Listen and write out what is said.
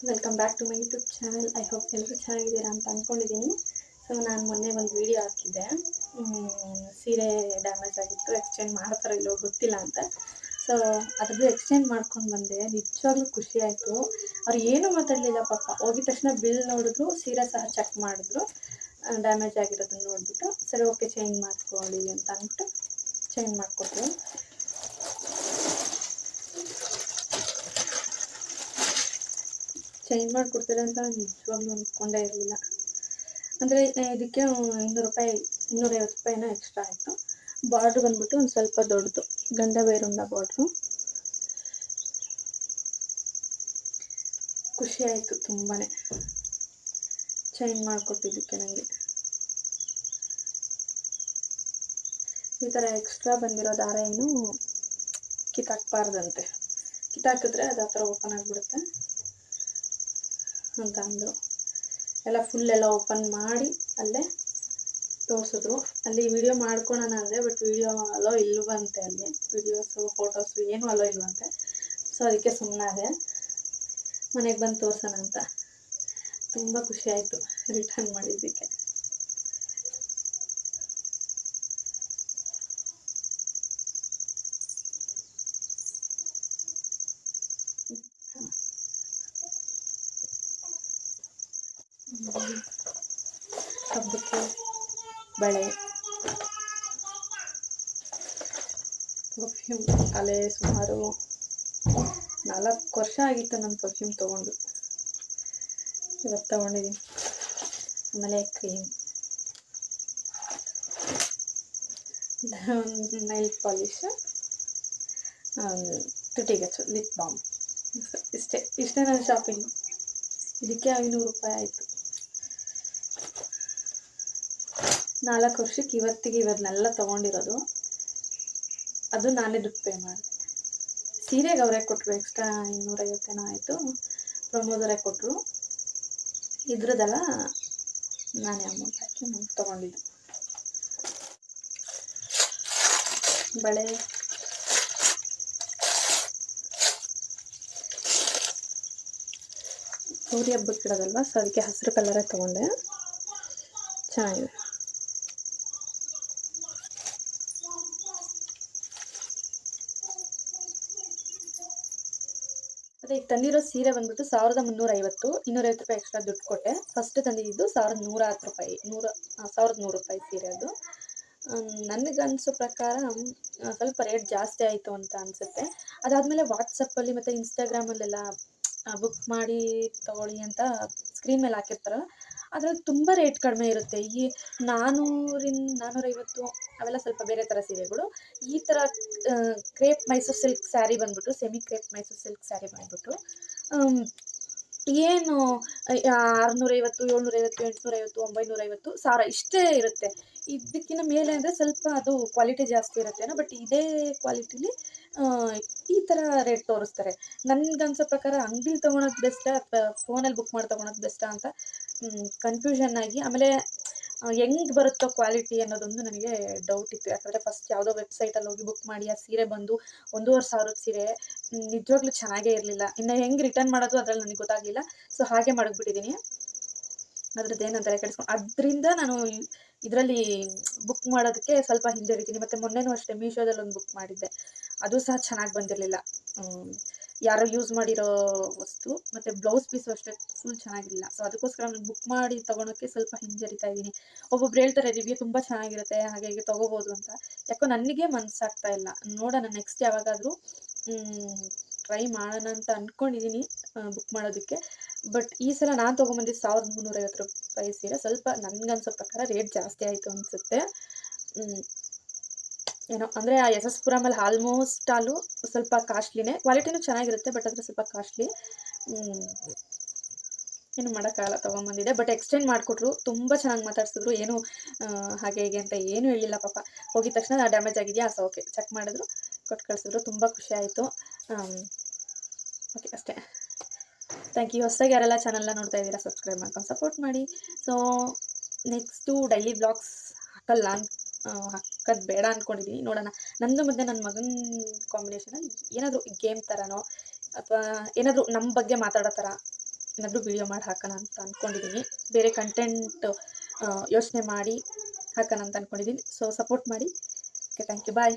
Welcome back to my YouTube channel. I hope ಎಲ್ಲರೂ ಚೆನ್ನಾಗಿದ್ದೀರಾ ಅಂತ ಅಂದ್ಕೊಂಡಿದ್ದೀನಿ. ಸೊ ನಾನು ಮೊನ್ನೆ ಒಂದು ವಿಡಿಯೋ ಹಾಕಿದ್ದೆ, ಸೀರೆ ಡ್ಯಾಮೇಜ್ ಆಗಿತ್ತು, ಎಕ್ಸ್ಚೇಂಜ್ ಮಾಡ್ತಾರೋ ಇಲ್ಲೋ ಗೊತ್ತಿಲ್ಲ ಅಂತ. ಸೊ ಅದ್ರದ್ದು ಎಕ್ಸ್ಚೇಂಜ್ ಮಾಡ್ಕೊಂಡು ಬಂದೆ. ನಿಜವಾಗ್ಲೂ ಖುಷಿ ಆಯಿತು. ಅವ್ರು ಏನೂ ಮಾತಾಡಲಿಲ್ಲ ಪಾಪ. ಹೋಗಿದ ತಕ್ಷಣ ಬಿಲ್ ನೋಡಿದ್ರು, ಸೀರೆ ಸಹ ಚೆಕ್ ಮಾಡಿದ್ರು, ಡ್ಯಾಮೇಜ್ ಆಗಿರೋದನ್ನು ನೋಡಿಬಿಟ್ಟು ಸರಿ ಓಕೆ ಚೇಂಜ್ ಮಾಡ್ಕೊಳ್ಳಿ ಅಂತ ಅಂದ್ಬಿಟ್ಟು ಚೇಂಜ್ ಮಾಡಿಕೊಟ್ರು. ಚೇಂಜ್ ಮಾಡಿಕೊಡ್ತಾರೆ ಅಂತ ನಿಜವಾಗ್ಲೂ ಅಂದ್ಕೊಂಡೇ ಇರಲಿಲ್ಲ. ಅಂದರೆ ಇದಕ್ಕೆ 200 ರೂಪಾಯಿ 250 ರೂಪಾಯಿನೋ ಎಕ್ಸ್ಟ್ರಾ ಆಯಿತು. ಬಾರ್ಡ್ರ್ ಬಂದ್ಬಿಟ್ಟು ಒಂದು ಸ್ವಲ್ಪ ದೊಡ್ಡದು, ಗಂಡ ಬೈರುಂಡ ಬಾರ್ಡ್ರು. ಖುಷಿ ಆಯಿತು ತುಂಬಾ ಚೇಂಜ್ ಮಾಡಿಕೊಟ್ಟಿದ್ದಕ್ಕೆ. ನನಗೆ ಈ ಥರ ಎಕ್ಸ್ಟ್ರಾ ಬಂದಿರೋ ದಾರ ಏನು ಕಿತ್ತಾಕ್ಬಾರ್ದಂತೆ, ಕಿತ್ತಾಕಿದ್ರೆ ಅದು ಆ ಥರ ಓಪನ್ ಆಗಿಬಿಡುತ್ತೆ ಅಂತ ಅಂದರು. ಎಲ್ಲ ಫುಲ್ ಎಲ್ಲ ಓಪನ್ ಮಾಡಿ ಅಲ್ಲೇ ತೋರಿಸಿದ್ರು. ಅಲ್ಲಿ ವಿಡಿಯೋ ಮಾಡ್ಕೊಳೋಣ ಅಂದರೆ ಬಟ್ ವಿಡಿಯೋ ಅಲೋ ಇಲ್ವಂತೆ, ಅಲ್ಲಿ ವಿಡಿಯೋಸು ಫೋಟೋಸು ಏನೂ ಅಲೋ ಇಲ್ವಂತೆ. ಸೊ ಅದಕ್ಕೆ ಸುಮ್ಮನಾದೆ, ಮನೆಗೆ ಬಂದು ತೋರ್ಸೋಣ ಅಂತ. ತುಂಬ ಖುಷಿ ಆಯಿತು ರಿಟರ್ನ್ ಮಾಡಿದ್ದಕ್ಕೆ. ಹಬ್ಬಕ್ಕೆ ಬಳೆ, ಪರ್ಫ್ಯೂಮ್ ಅಲ್ಲೇ ಸುಮಾರು 4 ವರ್ಷ ಆಗಿತ್ತು ನಾನು ಪರ್ಫ್ಯೂಮ್ ತೊಗೊಂಡು. ಇವತ್ತು ತೊಗೊಂಡಿದ್ದೀನಿ. ಆಮೇಲೆ ಕ್ರೀಮ್, ನೈಲ್ ಪಾಲಿಶ್, ತುಟಿಗಚ್ಚು, ಲಿಪ್ ಬಾಮ್. ಇಷ್ಟೇ ನನ್ನ ಶಾಪಿಂಗು. ಇದಕ್ಕೆ 500 ರೂಪಾಯಿ ಆಯಿತು. 4 ವರ್ಷಕ್ಕೆ ಇವನ್ನೆಲ್ಲ ತೊಗೊಂಡಿರೋದು. ಅದು ನಾನೇ ದುಡ್ಡು ಪೇ ಮಾಡಿದೆ. ಸೀರೆಗೆ ಅವರೇ ಕೊಟ್ಟರು, ಎಕ್ಸ್ಟ್ರಾ 250 ಆಯಿತು. ಪ್ರಮೋದರೇ ಕೊಟ್ಟರು. ಇದ್ರದ್ದೆಲ್ಲ ನಾನೇ ಅಮೌಂಟ್ ಹಾಕಿ ತೊಗೊಂಡಿದ್ದು. ಬಳೆ ಗೌರಿ ಹಬ್ಬಕ್ಕೆ ಇಡೋದಲ್ವ, ಸೊ ಅದಕ್ಕೆ ಹಸಿರು ಕಲರೇ ತೊಗೊಂಡೆ. ಚೆನ್ನಾಗಿದೆ. ಅದೇ ಈಗ ತಂದಿರೋ ಸೀರೆ ಬಂದ್ಬಿಟ್ಟು 1350, 250 ರೂಪಾಯಿ ಎಕ್ಸ್ಟ್ರಾ ದುಡ್ಡು ಕೊಟ್ಟೆ. ಫಸ್ಟ್ ತಂದಿದ್ದು 1110 ರೂಪಾಯಿ, 1100 ರೂಪಾಯಿ ಸೀರೆ. ಅದು ನನಗನ್ಸೋ ಪ್ರಕಾರ ಸ್ವಲ್ಪ ರೇಟ್ ಜಾಸ್ತಿ ಆಯಿತು ಅಂತ ಅನಿಸುತ್ತೆ. ಅದಾದಮೇಲೆ ವಾಟ್ಸಪ್ಪಲ್ಲಿ ಮತ್ತು ಇನ್ಸ್ಟಾಗ್ರಾಮಲ್ಲೆಲ್ಲ ಬುಕ್ ಮಾಡಿ ತೊಗೊಳ್ಳಿ ಅಂತ ಸ್ಕ್ರೀನ್ ಮೇಲೆ ಹಾಕಿರ್ತಾರಲ್ಲ, ಅದ್ರಲ್ಲಿ ತುಂಬ ರೇಟ್ ಕಡಿಮೆ ಇರುತ್ತೆ. ಈ 400-450 ಅವೆಲ್ಲ ಸ್ವಲ್ಪ ಬೇರೆ ಥರ ಸೀರೆಗಳು. ಈ ಥರ ಕ್ರೇಪ್ ಮೈಸೂರು ಸಿಲ್ಕ್ ಸ್ಯಾರಿ ಬಂದ್ಬಿಟ್ಟು, semi crepe Mysuru silk sari ಬಂದ್ಬಿಟ್ಟು ಏನು 650, 750, 850, 950, 1000 ಇಷ್ಟೇ ಇರುತ್ತೆ. ಇದಕ್ಕಿಂತ ಮೇಲೆ ಅಂದರೆ ಸ್ವಲ್ಪ ಅದು ಕ್ವಾಲಿಟಿ ಜಾಸ್ತಿ ಇರುತ್ತೇನೋ, ಬಟ್ ಇದೇ ಕ್ವಾಲಿಟಿಲಿ ಈ ಥರ ರೇಟ್ ತೋರಿಸ್ತಾರೆ. ನನಗನ್ಸೋ ಪ್ರಕಾರ ಅಂಗಡಿಲಿ ತೊಗೊಳೋದು ಬೆಸ್ಟಾ ಅಥವಾ ಫೋನಲ್ಲಿ ಬುಕ್ ಮಾಡಿ ತೊಗೊಳೋದು ಬೆಸ್ಟಾ ಅಂತ ಕನ್ಫ್ಯೂಷನ್ ಆಗಿ, ಆಮೇಲೆ ಹೆಂಗೆ ಬರುತ್ತೋ ಕ್ವಾಲಿಟಿ ಅನ್ನೋದೊಂದು ನನಗೆ ಡೌಟ್ ಇತ್ತು. ಯಾಕಂದರೆ ಫಸ್ಟ್ ಯಾವುದೋ ವೆಬ್ಸೈಟಲ್ಲಿ ಹೋಗಿ ಬುಕ್ ಮಾಡಿ ಆ ಸೀರೆ ಬಂದು 1500 ಸೀರೆ ನಿಜವಾಗ್ಲೂ ಚೆನ್ನಾಗೇ ಇರಲಿಲ್ಲ. ಇನ್ನು ಹೆಂಗೆ ರಿಟರ್ನ್ ಮಾಡೋದು ಅದ್ರಲ್ಲಿ ನನಗೆ ಗೊತ್ತಾಗಲಿಲ್ಲ. ಸೊ ಹಾಗೆ ಮಾಡಿಬಿಟ್ಟಿದ್ದೀನಿ. ಅದ್ರದ್ದು ಏನಂತಾರೆ ಕೆಡಿಸ್ಕೊಂಡು, ಅದರಿಂದ ನಾನು ಇದರಲ್ಲಿ ಬುಕ್ ಮಾಡೋದಕ್ಕೆ ಸ್ವಲ್ಪ ಹಿಂಜರಿತೀನಿ. ಮತ್ತು ಮೊನ್ನೆನೂ ಅಷ್ಟೇ ಮೀಶೋದಲ್ಲಿ ಒಂದು ಬುಕ್ ಮಾಡಿದ್ದೆ, ಅದು ಸಹ ಚೆನ್ನಾಗಿ ಬಂದಿರಲಿಲ್ಲ. ಯಾರೋ ಯೂಸ್ ಮಾಡಿರೋ ವಸ್ತು, ಮತ್ತು ಬ್ಲೌಸ್ ಪೀಸು ಅಷ್ಟೇ ಫುಲ್ ಚೆನ್ನಾಗಿರಲಿಲ್ಲ. ಸೊ ಅದಕ್ಕೋಸ್ಕರ ನಾನು ಬುಕ್ ಮಾಡಿ ತೊಗೊಳೋಕ್ಕೆ ಸ್ವಲ್ಪ ಹಿಂಜರಿತಾ ಇದ್ದೀನಿ. ಒಬ್ಬೊಬ್ರು ಹೇಳ್ತಾರೆ ರಿವ್ಯೂ ತುಂಬ ಚೆನ್ನಾಗಿರುತ್ತೆ, ಹಾಗೆ ಹೀಗೆ ತೊಗೋಬೋದು ಅಂತ. ಯಾಕೋ ನನಗೆ ಮನಸ್ಸಾಗ್ತಾ ಇಲ್ಲ. ನೋಡೋಣ ನೆಕ್ಸ್ಟ್ ಯಾವಾಗಾದರೂ ಟ್ರೈ ಮಾಡೋಣ ಅಂತ ಅಂದ್ಕೊಂಡಿದ್ದೀನಿ ಬುಕ್ ಮಾಡೋದಕ್ಕೆ. ಬಟ್ ಈ ಸಲ ನಾನು ತೊಗೊಂಬಂದಿದ್ದು 1350 ರೂಪಾಯಿ ಸೀರೆ ಸ್ವಲ್ಪ ನನಗನ್ಸೋ ಪ್ರಕಾರ ರೇಟ್ ಜಾಸ್ತಿ ಆಯಿತು ಅನಿಸುತ್ತೆ. ಏನೋ ಅಂದರೆ ಆ ಎಸ್ ಎಸ್ ಪುರಮಲ್ಲಿ ಆಲ್ಮೋಸ್ಟ್ ಆಲು ಸ್ವಲ್ಪ ಕಾಸ್ಟ್ಲಿನೇ, ಕ್ವಾಲಿಟಿನೂ ಚೆನ್ನಾಗಿರುತ್ತೆ, ಬಟ್ ಆದರೆ ಸ್ವಲ್ಪ ಕಾಸ್ಟ್ಲಿ. ಏನು ಮಾಡೋಕ್ಕಾಗಲ್ಲ, ತೊಗೊಂಬಂದಿದೆ. ಬಟ್ ಎಕ್ಸ್ಚೇಂಜ್ ಮಾಡಿಕೊಟ್ರು, ತುಂಬ ಚೆನ್ನಾಗಿ ಮಾತಾಡ್ಸಿದ್ರು. ಏನು ಹಾಗೆ ಹೀಗೆ ಅಂತ ಏನೂ ಹೇಳಿಲ್ಲ ಪಾಪ. ಹೋಗಿದ ತಕ್ಷಣ ಡ್ಯಾಮೇಜ್ ಆಗಿದೆಯಾ, ಸೊ ಓಕೆ ಚೆಕ್ ಮಾಡಿದ್ರು, ಕೊಟ್ಟು ಕಳಿಸಿದ್ರು. ತುಂಬ ಖುಷಿ ಆಯಿತು. ಓಕೆ ಅಷ್ಟೇ. Thank you. ಹೊಸದಾಗಿ ಯಾರೆಲ್ಲ ಚಾನಲ್ನ ನೋಡ್ತಾ ಇದ್ದೀರಾ ಸಬ್ಸ್ಕ್ರೈಬ್ ಮಾಡ್ಕೊಂಡು ಸಪೋರ್ಟ್ ಮಾಡಿ. ಸೊ ನೆಕ್ಸ್ಟು ಡೈಲಿ ಬ್ಲಾಗ್ಸ್ ಹಾಕೋದು ಬೇಡ ಅಂದ್ಕೊಂಡಿದ್ದೀನಿ. ನೋಡೋಣ, ನಂದು ಮತ್ತು ನನ್ನ ಮಗನ ಕಾಂಬಿನೇಷನಲ್ಲಿ ಏನಾದರೂ ಗೇಮ್ ಥರನೋ ಅಥವಾ ಏನಾದರೂ ನಮ್ಮ ಬಗ್ಗೆ ಮಾತಾಡೋ ಥರ ಏನಾದರೂ ವೀಡಿಯೋ ಮಾಡಿ ಹಾಕೋಣ ಅಂತ ಅಂದ್ಕೊಂಡಿದ್ದೀನಿ. ಬೇರೆ ಕಂಟೆಂಟ್ ಯೋಚನೆ ಮಾಡಿ ಹಾಕೋಣ ಅಂತ ಅಂದ್ಕೊಂಡಿದ್ದೀನಿ. ಸೊ ಸಪೋರ್ಟ್ ಮಾಡಿ. Okay, thank you, bye.